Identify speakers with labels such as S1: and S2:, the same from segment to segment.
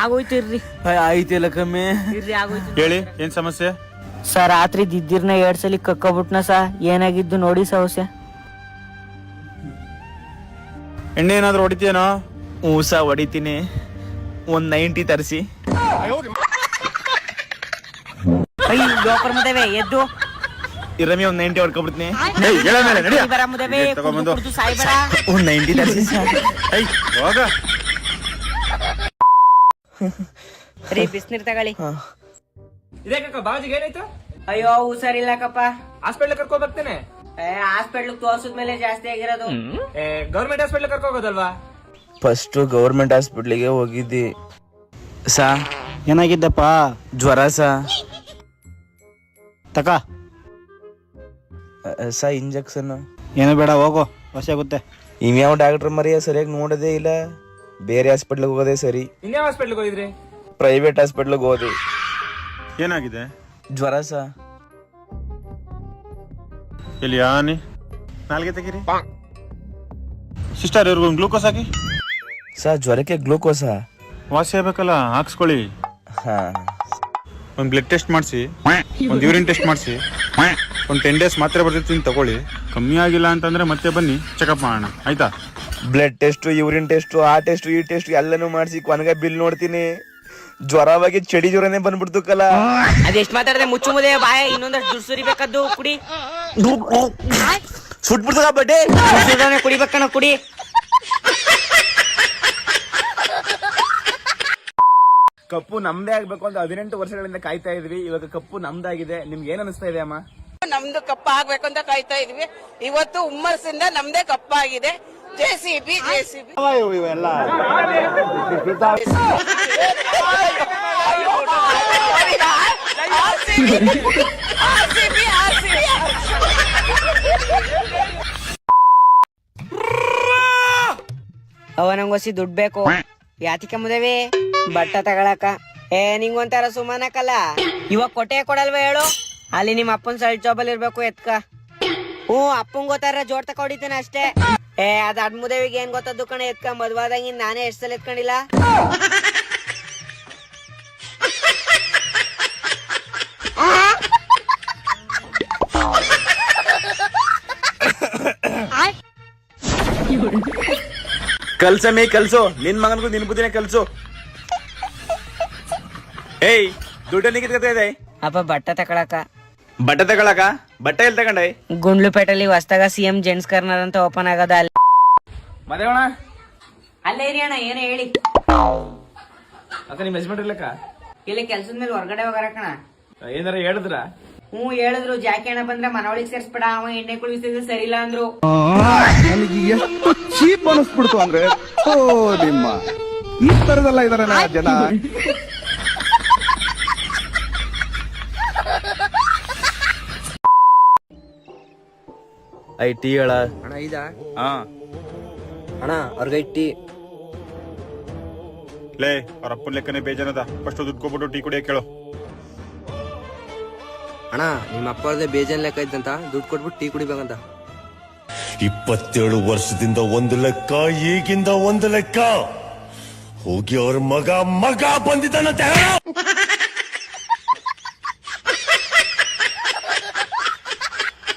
S1: ಆಗೋಯ್ತು ಇರ್ರಿ.
S2: ಆಯ್ತಿಲ್ಲ ಕಮ್ಮಿ.
S1: ಇರ್ರಿ ಆಗೋಯ್ತು.
S3: ಹೇಳಿ, ಏನ್ ಸಮಸ್ಯೆ?
S1: ಸರ್ ರಾತ್ರಿ ದಿದ್ದಿರ್ನ 2 ಸಲ ಕಕ್ಕೊಬಿಟ್ನ ಸ. ಏನಾಗಿದ್ದು ನೋಡಿ ಸಮಸ್ಯೆ.
S3: ಎಣ್ಣೆ ಏನಾದ್ರು ಹೊಡಿತೀಯನೋ?
S2: ಊಸ ಹೊಡಿತೀನಿ. 190 ತರಿಸಿ.
S1: ಜೋಕರ್ ಮುದವೆ ಎದ್ದು
S2: ಇರಮಿ 190 ಹೊಡ್ಕೊಬಿಡ್ತೀನಿ.
S1: ಬರ ಮುದವೆ ಕುಡ್ದು ಸಾಯ್ಬೇಡ.
S2: 190 ತರಿಸಿ ಸರ್.
S3: ಹೋಗ.
S1: ರೀ ಬಿಸ್ನೀರ್ ತಗೊಳ್ಳಿ.
S4: ಇದೇಕಕ್ಕ ಬಾಜಿಗೆ ಏನಾಯ್ತು?
S1: ಅಯ್ಯೋ ಹುಷಾರಿಲ್ಲಕ್ಕಪ್ಪ.
S4: ಹಾಸ್ಪಿಟ್ಲ್ ಕರ್ಕೊ ಬರ್ತೇನೆ.
S1: ಹಾಸ್ಪಿಟ್ಲ್ ತೋರ್ಸಿದ್ಮೇಲೆ ಜಾಸ್ತಿ ಆಗಿರೋದು.
S4: ಗೌರ್ಮೆಂಟ್ ಹಾಸ್ಪಿಟ್ಲ್ ಕರ್ಕೊ ಹೋಗೋದಲ್ವಾ?
S2: ಫಸ್ಟ್ ಗೌರ್ಮೆಂಟ್ ಹಾಸ್ಪಿಟ್ಲಿಗೆ ಹೋಗಿದ್ದಿ ಸಾ.
S3: ಏನಾಗಿದ್ದಪ್ಪ?
S2: ಜ್ವರ ಸಾ.
S3: ತಕ
S2: ಸಾ ಇಂಜೆಕ್ಷನ್
S3: ಏನು ಬೇಡ, ಹೋಗು, ಹೊಸ ಆಗುತ್ತೆ.
S2: ಇನ್ಯಾವ ಡಾಕ್ಟರ್ ಮರಿಯ ಸರಿಯಾಗಿ ನೋಡೋದೇ ಇಲ್ಲ. ಬೇರೆ ಹಾಸ್ಪಿಟ್ಲಿಗೆ ಹೋಗೋದೇ ಸರಿ.
S4: ಇನ್ಯಾವ ಹಾಸ್ಪಿಟ್ಲ್ಗೆ ಹೋಗಿದ್ರಿ?
S2: ಪ್ರೈವೇಟ್ ಹಾಸ್ಪಿಟ್ಲಿಗೆ ಹೋದಿ.
S3: ಏನಾಗಿದೆ?
S2: ಜ್ವರ ಸಾ.
S3: ಇಲ್ಲಿ ಆನಿ ನಾಲ್ಗೆ ತೆಗೀರಿ. ಸಿಸ್ಟರ್, ಇವ್ರಿಗೊಂದು ಗ್ಲೂಕೋಸ್ ಹಾಕಿ.
S2: ಸಾ ಜ್ವರಕ್ಕೆ ಗ್ಲೂಕೋಸಾ?
S3: ವಾಸಿ ಆಗ್ಬೇಕಲ್ಲ, ಹಾಕ್ಸ್ಕೊಳ್ಳಿ.
S2: ಹಾ.
S3: ಒಂದು ಬ್ಲಡ್ ಟೆಸ್ಟ್ ಮಾಡಿಸಿ, ಒಂದು ಯೂರಿನ್ ಟೆಸ್ಟ್ ಮಾಡಿಸಿ, ಒಂದು 10 days ಮಾತ್ರೆ ಬರ್ತಿರ್ತೀನಿ ತಗೊಳ್ಳಿ. ಕಮ್ಮಿ ಆಗಿಲ್ಲ ಅಂತಂದ್ರೆ ಮತ್ತೆ ಬನ್ನಿ ಚೆಕಪ್ ಮಾಡೋಣ, ಆಯ್ತಾ?
S2: ಬ್ಲಡ್ ಟೆಸ್ಟ್, ಯೂರಿನ್ ಟೆಸ್ಟ್, ಆ ಟೆಸ್ಟ್ ಈ ಟೆಸ್ಟ್ ಎಲ್ಲನೂ ಮಾಡಿಸಿ ಕೊನೆಗೆ ಬಿಲ್ ನೋಡ್ತೀನಿ. ಜ್ವರವಾಗಿ ಚಳಿ ಜ್ವರನೇ ಬಂದ್ಬಿಡ್ತು ಕಲ.
S1: ಅದೆಷ್ಟ್ ಮಾತಾಡದೆ ಮುಚ್ಚು ಮುದೆ ಬಾಯ. ಇನ್ನೊಂದಷ್ಟು ದುಡ್ಡು ಸುರಿಬೇಕದ್ದು ಕುಡಿ.
S2: ಸುಟ್ಬಿಡ್ತದ ಬಡ್ಡೆ.
S1: ಕುಡಿಬೇಕಣ್ಣ ಕುಡಿ.
S2: ಕಪ್ಪು ನಮ್ದೇ ಆಗ್ಬೇಕು ಅಂತ 18 ವರ್ಷಗಳಿಂದ ಕಾಯ್ತಾ ಇದ್ವಿ. ಇವಾಗ ಕಪ್ಪು ನಮ್ದಾಗಿದೆ. ನಿಮ್ಗೆ ಏನ್ ಅನಿಸ್ತಾ ಇದೆ ಅಮ್ಮ?
S5: ನಮ್ದು ಕಪ್ಪ ಆಗ್ಬೇಕು ಅಂತ ಕಾಯ್ತಾ ಇದ್ವಿ. ಇವತ್ತು ಹುಮ್ಮಸ್ಸಿಂದ ನಮ್ದೇ ಕಪ್ಪ ಆಗಿದೆ. ಜೆಸಿಬಿ
S3: ಇವೆಲ್ಲ
S1: ಅವ ನಂಗೊಸಿ ದುಡ್ಡು ಬೇಕು. ಯಾತಿಕ ಮುದೇವಿ ಬಟ್ಟ ತಗೊಳಕ. ನಿಂಗೊಂತಾರ ಸುಮಾನಕಲ್ಲ. ಇವಾಗ ಕೊಟ್ಟೆ ಕೊಡಲ್ವ ಹೇಳು? ಅಲ್ಲಿ ನಿಮ್ಮ ಅಪ್ಪನ್ ಸೈಡ್ ಜಾಬಲ್ ಇರ್ಬೇಕು ಎತ್ಕ. ಅಪ್ಪಂಗ್ ಗೊತ್ತಾರ ಜೋಡ್ ತಕ ಹೊಡಿತೇನೆ ಅಷ್ಟೇ. ಅದ್ ಅಡ್ಮುದೇವಿಗೆ ಏನ್ ಗೊತ್ತದ್ದು ಕಣ ಎತ್ಕ. ಮದ್ವಾದಂಗಿ ನಾನೇ ಎಷ್ಟ್ ಸಲ ಎತ್ಕೊಂಡಿಲ್ಲ.
S2: ಕಲ್ಸಮೇ ಕಲ್ಸು. ನಿನ್ ಮಗನ್ಗೂ ನಿನ್ ಬುದ್ಧಿನೇ ಕಲ್ಸು. ಏಯ್, ದುಡ್ಡಲ್ಲಿ ಕಿತ್ಕೊತಾ ಇದೆ.
S1: ಅಪ್ಪ ಬಟ್ಟ ತಕೊಳಕ.
S2: ಬಟ್ಟೆ ತಗೊಳಕ? ಬಟ್ಟೆ ಎಲ್ಲಿ ತಗೊಂಡೆ?
S1: ಗುಂಡ್ಲುಪೇಟೆಲಿ ಹೊಸ್ದಾಗ CM ಜೆಂಟ್ಸ್ ಕಾರ್ನರ್ ಅಂತ ಓಪನ್ ಆಗದ. ಅಲ್ಲಿ
S2: ಮದೇವಣ
S1: ಅಲ್ಲೇ ಇರಿ ಅಣ್ಣ. ಏನೇ ಹೇಳಿ
S2: ಅಕ್ಕ, ನಿಮ್ ಯಜಮಾನ್ರು ಇಲ್ಲಕ್ಕ?
S1: ಇಲ್ಲಿ ಕೆಲ್ಸದ ಮೇಲೆ ಹೊರಗಡೆ ಹೋಗಾರಕಣ.
S2: ಏನಾರ ಹೇಳಿದ್ರ?
S1: ಹೇಳಿದ್ರು. ಜಾಕಿ ಅಣ್ಣ ಬಂದ್ರೆ ಮನವಳಿಗೆ ಸೇರ್ಸ್ಬೇಡ, ಅವ ಎಣ್ಣೆ ಕುಳಿಸಿದ್ರೆ ಸರಿ ಇಲ್ಲ ಅಂದ್ರು.
S6: ನನಗೆ ಎಷ್ಟು ಚೀಪ್ ಅನಿಸ್ಬಿಡ್ತು ಅಂದ್ರೆ, ಓ ನಿಮ್ಮ ಈ ತರದೆಲ್ಲ ಇದಾರೆ ಜನ.
S2: ಐ ಟೀ ಹೇಳ
S7: ಅಣ್ಣ. ಇದಾ
S2: ಹಾ
S7: ಅಣ್ಣ, ಅವ್ರಿಗೆ ಟೀ.
S3: ಲೇ, ಅವ್ರ ಅಪ್ಪನ ಲೆಕ್ಕನೇ ಬೇಜಾರದ. ಫಸ್ಟ್ ದುಡ್ಡು ಕೊಟ್ಬಿಟ್ಟು ಟೀ ಕುಡಿಯಕ್ಕೆ ಕೇಳು.
S7: ಅಣ್ಣ, ನಿಮ್ಮ ಅಪ್ಪರದೇ ಬೇಜಾನ್ ಲೆಕ್ಕ ಇದ್ದಂತ ದುಡ್ಡು ಕೊಟ್ಬಿಟ್ಟು ಟೀ ಕುಡಿಬೇಕಂತ.
S8: 27 ವರ್ಷದಿಂದ ಒಂದು ಲೆಕ್ಕ, ಈಗಿಂದ ಒಂದು ಲೆಕ್ಕ. ಹೋಗಿ ಅವ್ರ ಮಗ ಬಂದಿದ್ದಾನಂತೆ.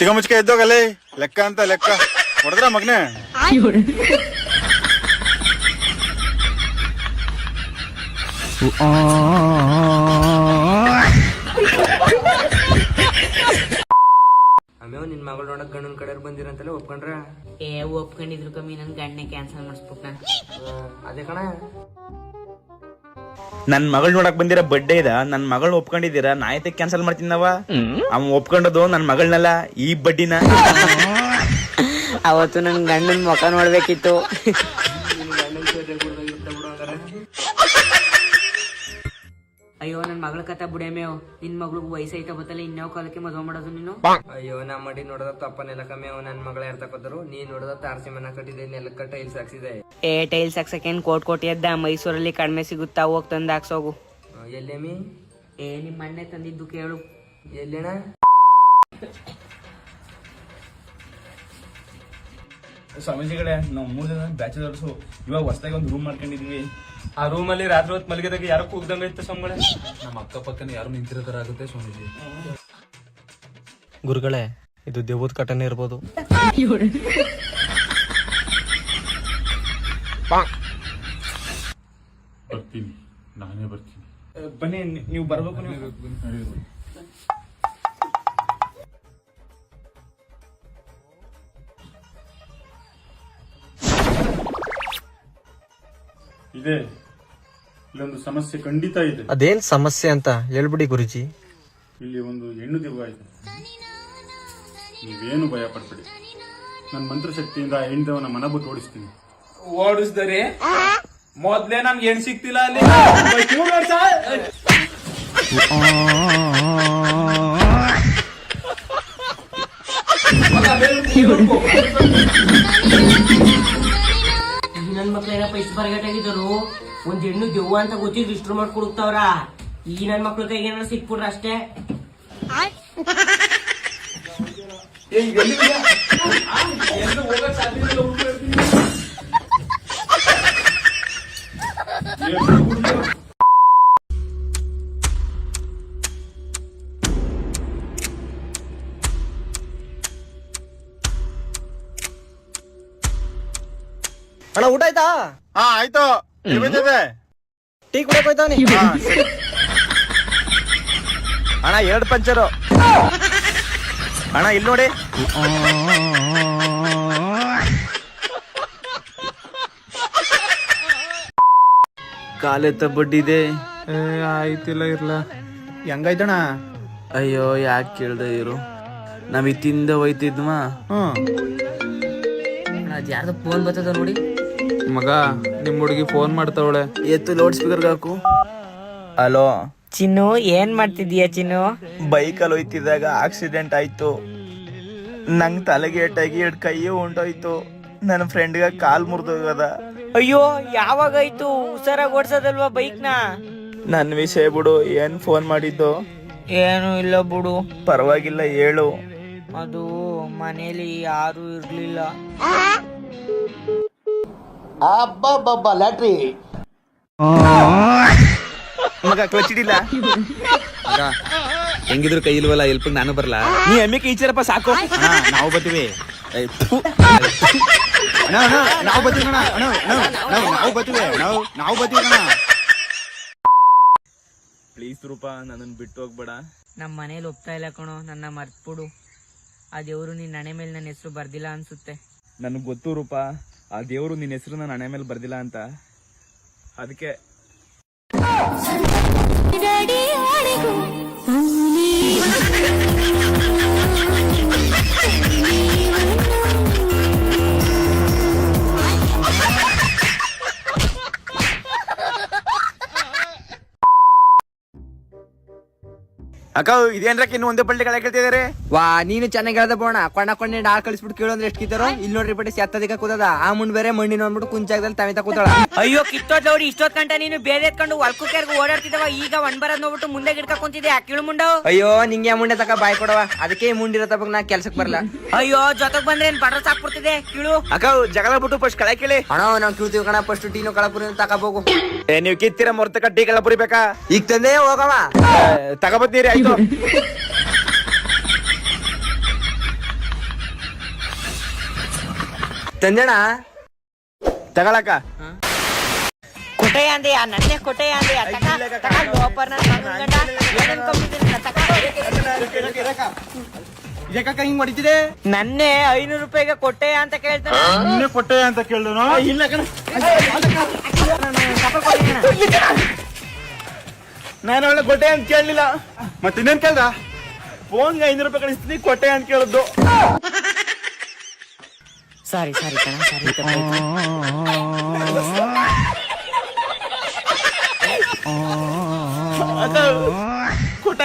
S3: ತಿಗ ಮುಚ್ಕೆ ಎದ್ದೋಗಲ್ಲೇ. ಲೆಕ್ಕ ಅಂತ ಲೆಕ್ಕ ಹೊಡೆದ್ರ ಮಗನೇ.
S7: ಆಮೇಲೆ ನಿನ್ ಮಗಳು ನೋಡಕ್ ಗಂಡನ ಕಡೆಯವ್ರು ಬಂದಿರಂತಲ್ಲ, ಒಪ್ಕೊಂಡ್ರ?
S1: ಒಪ್ಕೊಂಡಿದ್ರು ಕಮ್ಮಿ. ನನ್ ಗಂಡನೆ ಕ್ಯಾನ್ಸಲ್ ಮಾಡಿಸ್ಬಿಟ್ಟ.
S7: ಅದೇ ಕಣ.
S2: ನನ್ ಮಗಳ್ ನೋಡಕ್ ಬಂದಿರ ಬಡ್ಡೆ ಇದ. ನನ್ ಮಗಳ್ ಒಪ್ಕೊಂಡಿದ್ದೀರಾ? ನಾಯತೆ ಕ್ಯಾನ್ಸಲ್ ಮಾಡ್ತೀನವ. ಅವ್ ಒಪ್ಕೊಂಡದು ನನ್ ಮಗಳನ್ನಲ್ಲ, ಈ ಬಡ್ಡಿನ.
S1: ಅವತ್ತು ನನ್ ಗಂಡನ್ ಮುಖ ನೋಡ್ಬೇಕಿತ್ತು. ಅಯ್ಯೋ ನನ್ ಮಗಳ ಕಥ ಬುಡೇಮೇವ್. ನಿನ್ ಮಗ್ಳಿಗೆ ವಯಸ್ಸೈತ ಬತ್ತಲ್ಲ, ಇನ್ಯಾವ ಕಾಲಕ್ಕೆ ಮದುವೆ ಮಾಡೋದು ನೀನು?
S7: ಅಯ್ಯೋ, ನಮ್ಮ ಮಡಿ ನೋಡದ ತಪ್ಪನೆಲ್ಲ ಕಮ್ಮಿ. ಅವ್ ನನ್ ಮಗಳ ಯಾರು ತಕೋದ್ರು? ನೀ ನೋಡದ ತಾರಸಿ ಮನ ಕಟ್ಟಿದೆ, ನೆಲಕ್ಕ ಟೈಲ್ಸ್ ಹಾಕ್ಸಿದೆ.
S1: ಟೈಲ್ಸ್ ಹಾಕ್ಸಕ್ಕೇನ್ ಕೋಟಿ ಎದ್ದ? ಮೈಸೂರಲ್ಲಿ ಕಡಿಮೆ ಸಿಗುತ್ತಾ? ಹೋಗ್ ತಂದ್ ಹಾಕ್ಸೋಗು.
S7: ಎಲ್ಲೇಮಿ?
S1: ನಿಮ್ ಅಣ್ಣೆ ತಂದಿದ್ದು ಕೇಳು.
S7: ಎಲ್ಲೇಣ?
S2: ಸ್ವಾಮೀಜಿಗಳೇ, ನಾವು 3 ಜನ ಬ್ಯಾಚುಲರ್ಸು. ಇವಾಗ ಹೊಸದಾಗಿ ಒಂದು ರೂಮ್ ಮಾಡ್ಕೊಂಡಿದೀವಿ.
S4: ಆ ರೂಮಲ್ಲಿ ರಾತ್ರಿ ಹೊತ್ತು ಮಲಗಿದಾಗ ಯಾರೋ ಕೂಗ್ದಂಗ ಇತ್ತು ಸ್ವಾಮಿಗಳೇ.
S3: ನಮ್ಮ ಅಕ್ಕಪಕ್ಕನ ಯಾರು ನಿಂತಿರೋ ತರ ಆಗುತ್ತೆ ಸ್ವಾಮೀಜಿ.
S9: ಗುರುಗಳೇ, ಇದು ದೇವದ ಕಟನೆ ಇರ್ಬೋದು.
S3: ಬರ್ತೀನಿ, ನಾನೇ ಬರ್ತೀನಿ.
S2: ಬನ್ನಿ, ನೀವು ಬರ್ಬೇಕು.
S3: ಇದೆ, ಇಲ್ಲೊಂದು ಸಮಸ್ಯೆ ಖಂಡಿತ ಇದೆ.
S9: ಅದೇನ್ ಸಮಸ್ಯೆ ಅಂತ ಹೇಳ್ಬಿಡಿ ಗುರುಜಿ.
S3: ಇಲ್ಲಿ ಒಂದು ಹೆಣ್ಣು ದೆವ್ವ ಇದೆ. ನೀವೇನು ಭಯ ಪಡ್ಬೇಡಿ. ನನ್ನ ಮಂತ್ರಶಕ್ತಿಯಿಂದ ಆ ಹೆಣ್ದವನ ಮನ ಬಿಟ್ಟು ಓಡಿಸ್ತೀನಿ.
S4: ಓಡಿಸ್ದರೆ ಮೊದ್ಲೇ ನಮ್ಗೆ ಹೆಣ್ ಸಿಕ್ತಿಲ್ಲ ಅಲ್ಲಿ.
S1: ನನ್ ಮಕ್ಳು ಏನಪ್ಪ ಇಷ್ಟು ಬರಗಟ್ಟಾಗಿದ್ದರು. ಒಂದ್ ಹೆಣ್ಣು ದೆವ್ವ ಅಂತ ಗೊತ್ತಿದ್ದು ಇಷ್ಟು ಮಾಡ್ಕೊಡುತ್ತವ್ರ. ಈ ನನ್ ಮಕ್ಳ ಕೈಗೆ ಏನಾರ ಸಿಕ್ಬಿಟ್ರ ಅಷ್ಟೇ.
S9: ಅಣ್ಣ, ಊಟ ಆಯ್ತಾ?
S3: ಹಾ ಆಯ್ತು.
S9: ಟೀ ಕುಡಿಯಕ್ ಹೋಯ್ತಾವನಿ.
S2: ಅಣ್ಣ 2 ಪಂಚರು. ಅಣ್ಣ ಇಲ್ಲಿ ನೋಡಿ. ಕಾಲೆತ್ತ ಬಡ್ಡಿದೆ.
S9: ಆಯ್ತಿಲ್ಲ ಇರ್ಲ.
S2: ಹೆಂಗಾಯ್ತಣ್ಣ? ಅಯ್ಯೋ, ಯಾಕೆ ಕೇಳ್ದೆ ಇರು. ನಾವ್ ಇತ್ತಿಂದ ಹೋಯ್ತಿದ್ವಾ.
S1: ಯಾರ್ದು ಫೋನ್ ಬರ್ತದ ನೋಡಿ.
S9: ಮಗ, ನಿಮ್ ಹುಡುಗಿ ಫೋನ್ ಮಾಡ್ತಾವಳೆ.
S2: ಎತ್ತು ಲೌಡ್ ಸ್ಪೀಕರ್ ಹಾಕು. ಹಲೋ
S1: ಚಿನ್ನು, ಏನ್ ಮಾಡ್ತಿದೀಯ ಚಿನ್ನು?
S2: ಬೈಕಲ್ಲಿ ಹೋಯ್ತಿದ್ದಾಗ ಆಕ್ಸಿಡೆಂಟ್ ಆಯ್ತು. ನಂಗ್ ತಲೆಗೆ ಏಟಾಗಿ 2 ಕೈಯೂ ಹೊಂಟೋಯ್ತು. ನನ್ನ ಫ್ರೆಂಡ್ಗ ಕಾಲ್ ಮುರಿದೋಗದ.
S1: ಅಯ್ಯೋ, ಯಾವಾಗಾಯ್ತು? ಹುಷಾರಾಗಿ ಓಡ್ಸೋದಲ್ವಾ ಬೈಕ್ ನ?
S2: ನನ್ ವಿಷಯ ಬಿಡು, ಏನ್ ಫೋನ್ ಮಾಡಿದ್ದು?
S1: ಏನು ಇಲ್ಲ ಬಿಡು.
S2: ಪರವಾಗಿಲ್ಲ, ಹೇಳು.
S1: ಅದು ಮನೇಲಿ ಯಾರು ಇರ್ಲಿಲ್ಲ.
S2: ಮಗ ಕ್ಲಚ್ ಹಿಡಿಲ್ಲ.
S9: ಹೆಂಗಿದ್ರು ಕೈ ಇಲ್ವಲ್ಲ, ಎಲ್ಪ್ ನಾನು ಬರ್ಲಾ?
S2: ನೀ ಎಮ್ಮೆ ಈಚರಪ್ಪ ಸಾಕು.
S9: ನಾವು ಬರ್ತೀವಿ.
S3: ನಾವು ಬರ್ತೀವಿ ಕಣ. ನಾವು ಬರ್ತೀವಿ ಕಣ.
S2: ಪ್ಲೀಸ್ ರೂಪ, ನನ್ನನ್ನು ಬಿಟ್ಟು ಹೋಗ್ಬೇಡ.
S1: ನಮ್ಮ ಮನೇಲಿ ಒಪ್ತಾ ಇಲ್ಲ ಕಣೋ, ನನ್ನ ಮರ್ತ್ಬಿಡು. ಆ ದೇವ್ರು ನಿನ್ ಹಣೆ ಮೇಲೆ ನನ್ನ ಹೆಸರು ಬರ್ದಿಲ್ಲ ಅನ್ಸುತ್ತೆ.
S2: ನನಗ್ ಗೊತ್ತು ರೂಪ, ಆ ದೇವ್ರು ನಿನ್ನ ಹೆಸರು ನನ್ನ ಹಣೆ ಮೇಲೆ ಬರ್ದಿಲ್ಲ ಅಂತ. ಅದಕ್ಕೆ ಅಕ್ಕ, ಇದೇನ್ರಕ್ಕೆ ಇನ್ನು ಒಂದೇ ಪಲ್ಟಿ ಕಳೆ ಕೇಳ್ತಿದಾರೆ.
S7: ವಾ, ನೀನು ಚೆನ್ನಾಗಿ ಹೇಳ್ದ ಬೋಣ. ಕೊಂಡ ಡಾಳ್ ಕಳಿಸ್ಬಿಟ್ಟು ಕೇಳೋದ್ರೆ ಎಷ್ಟು ಕಿತ್ತಾರೋ. ಇಲ್ಲಿ ನೋಡ್ರಿ ಪಟ್ಟಿ ಸತ್ತದಿಕ್ಕ ಕೂತದ. ಆ ಮುಂಡ್ ಬೇರೆ ಮಣ್ಣಿನ ಅಂದ್ಬಿಟ್ಟು ಕುಂಚಾಗದಲ್ಲಿ ತಮಿತ ಕೂತಾಳ.
S1: ಅಯ್ಯೋ, ಕಿತ್ತೋದ್ ನೋಡಿ. ಇಷ್ಟೊತ್ ಗಂಟ ನೀನು ಬೇರೆ ಎತ್ಕೊಂಡು ಹೊಲ್ಕುಕ್ಯಾರ್ಗು ಓಡಾಡ್ತಿದ್ದವ. ಈಗ ಬರದ್ ನೋಡ್ಬಿಟ್ಟು ಮುಂದೆ ಗಿಡ್ಕ ಕುಂತಿದ್ದೆ. ಕಿಳು ಮುಂಡ.
S7: ಅಯ್ಯೋ, ನಿಂಗೆ ಮುಂಡೆ ತಕ ಬಾಯ್ ಕೊಡವ. ಅದಕ್ಕೆ ಮುಂಡಿರೋ ತಪ್ಪ ನಾ ಕೆಲ್ಸಕ್ ಬರಲ್ಲ.
S1: ಅಯ್ಯೋ, ಜೊತೆಗ್ ಬಂದ್ರೆ ಏನ್ ಬಡ್ರ ಸಾಕ್ಬಿಡ್ತಿದೆ. ಕಿಳು
S2: ಅಕ್ಕ, ಜಗಳ ಬಿಟ್ಟು ಫಸ್ಟ್ ಕಳೆ ಕೇಳಿ.
S7: ಅಣ್ಣ, ನಾವ್ ಕಿಳ್ತೀವಿ ಕಣ. ಫಸ್ಟ್ ಟೀನು ಕಳಪುರಿ ತಗೋಬೋಗು.
S2: ನೀವು ಕಿತ್ತೀರ ಮೊರ್ತ ಕಟ್ಟಿ ಕಳ್ಳಪುರಿ ಬೇಕಾ?
S7: ಈಗ ತಂದೆ ಹೋಗವ.
S2: ತಗೋಬತ್ತೀರಿ. ಆಯ್ತು.
S7: ತಂದೆಣ
S2: ತಗೊಳಕ.
S1: ಕೊಟ್ಟೆಯ ಅಂದೆ, ನನ್ನೆ ಕೊಟ್ಟೆಯ ಅಂದೆ.
S2: ಹಿಂಗ್ ಮಾಡಿತಿದೆ.
S1: ನನ್ನೆ 500 ರೂಪಾಯಿಗೆ ಕೊಟ್ಟೆಯ ಅಂತ ಕೇಳ್ತಾನೆ.
S3: ನಿನ್ನೆ ಕೊಟ್ಟೆ ಅಂತ ಕೇಳಿದ್ರು.
S2: ಇಲ್ಲ ಕಣ, ನಾನು ಒಳ್ಳೆ ಕೊಟ್ಟೆ ಅಂತ ಕೇಳಲಿಲ್ಲ.
S3: ಮತ್ತೆ ಇನ್ನೇನ್ ಕೇಳ್ದ?
S2: ಫೋನ್ಗೆ 500 ರೂಪಾಯಿ ಕಳಿಸ್ತೀನಿ, ಕೊಟ್ಟೆ ಅಂತ ಕೇಳಿದ್ದು.
S1: ಸಾರಿ ಕಣ, ಸಾರಿ.
S2: ಕೊಟ್ಟ